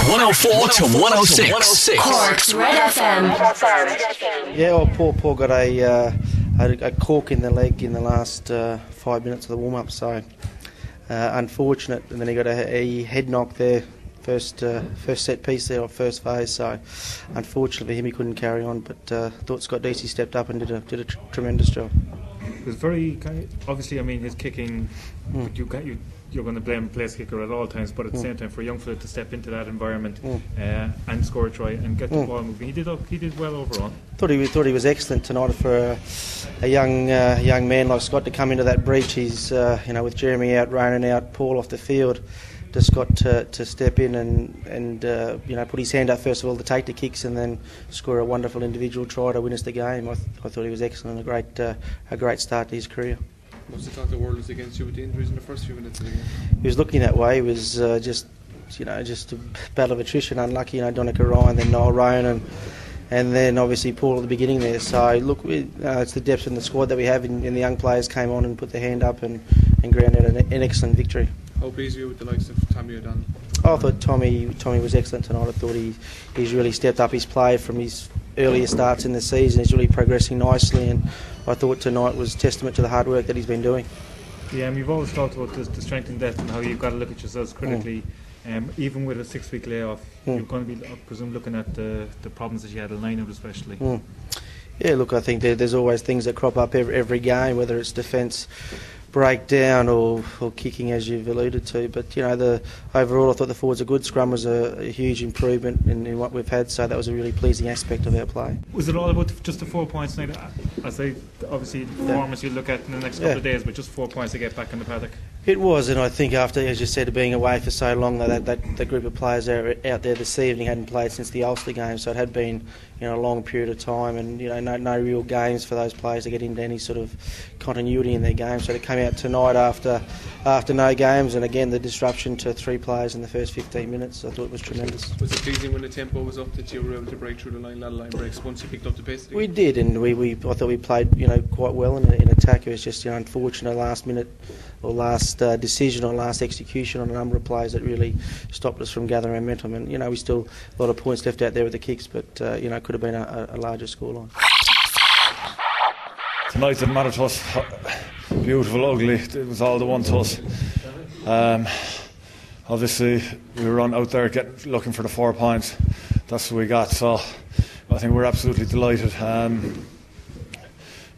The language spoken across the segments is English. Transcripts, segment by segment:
104 to 106. Cork's Red FM. Yeah, well, Paul got a cork in the leg in the last 5 minutes of the warm-up, so unfortunate. And then he got a head knock there, first set piece there, or first phase. So unfortunately for him, he couldn't carry on. But thought Scott Deasy stepped up and did a tremendous job. It was very obviously. I mean, his kicking. You're going to blame place kicker at all times, but at the same time, for a young fella to step into that environment and score a try and get the ball moving, he did well overall. Thought he was excellent tonight for a young man like Scott to come into that breach. He's with Jeremy out, Ronan out, Paul off the field. Just got to step in and put his hand up first of all to take the kicks and then score a wonderful individual try to win us the game. I thought he was excellent, a great start to his career. Must have thought the world was against you with the injuries in the first few minutes of the game. He was looking that way. He was just a battle of attrition. Unlucky, Donica Ryan, then Noel Ronan, and then obviously Paul at the beginning there. So look, it's the depth in the squad that we have, and the young players came on and put their hand up and grounded an excellent victory. How pleased were you with the likes of Tommy O'Donnell? I thought Tommy was excellent tonight. I thought he's really stepped up his play from his earlier starts in the season. He's really progressing nicely, and I thought tonight was testament to the hard work that he's been doing. Yeah, you've always talked about the strength and depth and how you've got to look at yourselves critically. Even with a 6-week layoff, you're going to be, I presume, looking at the problems that you had in line-out especially. Yeah, look, I think there's always things that crop up every game, whether it's defence breakdown or kicking, as you've alluded to. But overall, I thought the forwards are good. Scrum was a huge improvement in what we've had, so that was a really pleasing aspect of our play. Was it all about just the 4 points tonight? I say, obviously, the performance you look at in the next couple of days, but just 4 points to get back in the paddock. It was, and I think after, as you said, being away for so long, that group of players out there this evening hadn't played since the Ulster game, so it had been a long period of time, and no real games for those players to get into any sort of continuity in their game. So to come out tonight after no games, and again the disruption to 3 players in the first 15 minutes, I thought it was tremendous. Was it pleasing when the tempo was up that you were able to break through the line, lot of line breaks once you picked up the pace? We did, and I thought we played quite well in attack. It was just unfortunate last minute or last decision or last execution on a number of plays that really stopped us from gathering momentum. And we still a lot of points left out there with the kicks, but could have been a larger scoreline. Tonight didn't matter to us. Beautiful, ugly. It was all the one to us. Obviously, we were out there looking for the 4 points. That's what we got. So I think we're absolutely delighted. A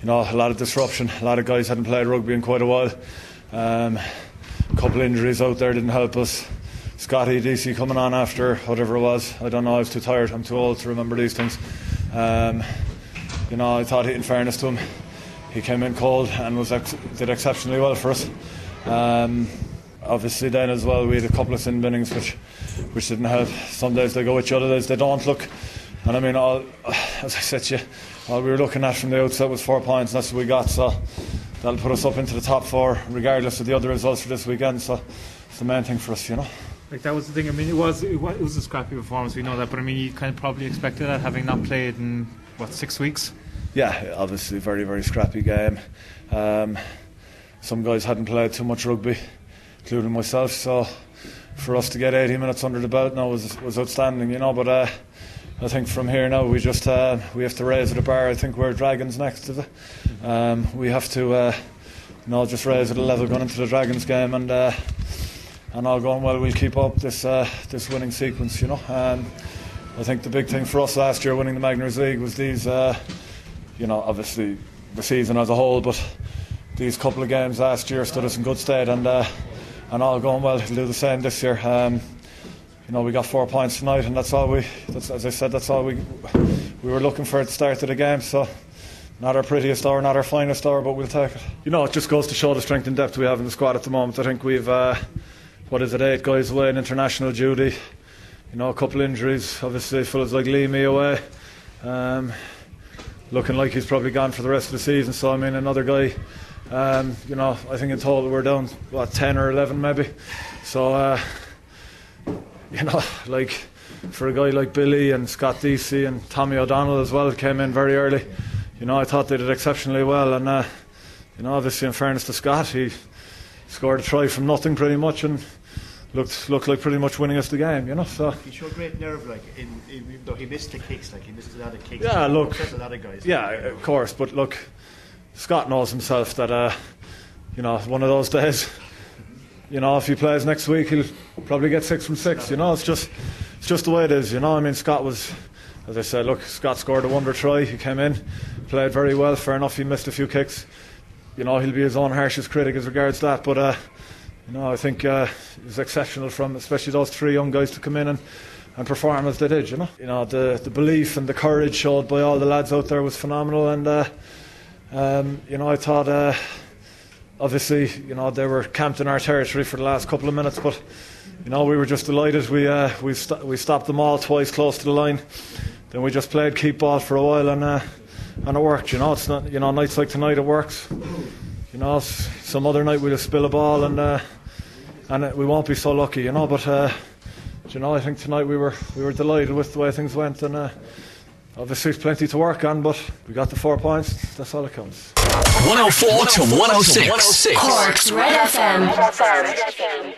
lot of disruption. A lot of guys hadn't played rugby in quite a while. A couple injuries out there didn't help us. Scotty DC coming on after whatever it was. I don't know. I was too tired. I'm too old to remember these things. I thought, in fairness to him, he came in cold and did exceptionally well for us. Obviously, then as well, we had a couple of sin binnings which didn't help. Some days they go with you, other days they don't look. And I mean, as I said to you, all we were looking at from the outset was 4 points, and that's what we got. So that'll put us up into the top 4, regardless of the other results for this weekend. So it's the main thing for us, Like, that was the thing. I mean, it was a scrappy performance, we know that, but I mean, you kind of probably expected that, having not played in 6 weeks. Yeah, obviously very, very scrappy game. Some guys hadn't played too much rugby, including myself, so for us to get 80 minutes under the belt now was outstanding, but I think from here now we just we have to raise the bar. I think we're Dragons next to the we have to just raise it a level going into the Dragons game, and all going well, we'll keep up this winning sequence, I think the big thing for us last year winning the Magners League was these obviously the season as a whole, but these couple of games last year stood us in good stead, and all going well, it'll do the same this year. We got 4 points tonight, and that's all we were looking for at the start of the game. So not our prettiest hour, not our finest hour, but we'll take it. It just goes to show the strength and depth we have in the squad at the moment. I think we've 8 guys away in international duty, a couple injuries, obviously fellas like Leamy away, looking like he's probably gone for the rest of the season. So I mean, another guy, I think in total we're down 10 or 11 maybe. So like for a guy like Billy and Scott Deasy and Tommy O'Donnell as well, came in very early. I thought they did exceptionally well, and obviously in fairness to Scott, he scored a try from nothing pretty much, and looked like pretty much winning us the game, you know. So he showed great nerve, like even though he missed the kicks, like he missed a lot of kicks. Yeah, look, a lot of guys. Yeah, of course, but look, Scott knows himself that you know, one of those days, you know, if he plays next week, he'll probably get 6 from 6. You know, it's just the way it is. You know, I mean, Scott was, as I said, look, Scott scored a wonder try. He came in, played very well. Fair enough, he missed a few kicks. You know, he'll be his own harshest critic as regards that. But you know, I think it was exceptional from especially those 3 young guys to come in and perform as they did. You know, the belief and the courage showed by all the lads out there was phenomenal. And you know, I thought. Obviously, you know, they were camped in our territory for the last couple of minutes, but you know, we were just delighted. We stopped them all twice close to the line. Then we just played keep ball for a while, and it worked. You know, it's not, you know, nights like tonight it works. You know, some other night we'll spill a ball and we won't be so lucky. You know, but you know, I think tonight we were delighted with the way things went, and obviously there's plenty to work on, but we got the 4 points. That's all that counts. 104 to 106. Cork's Red FM.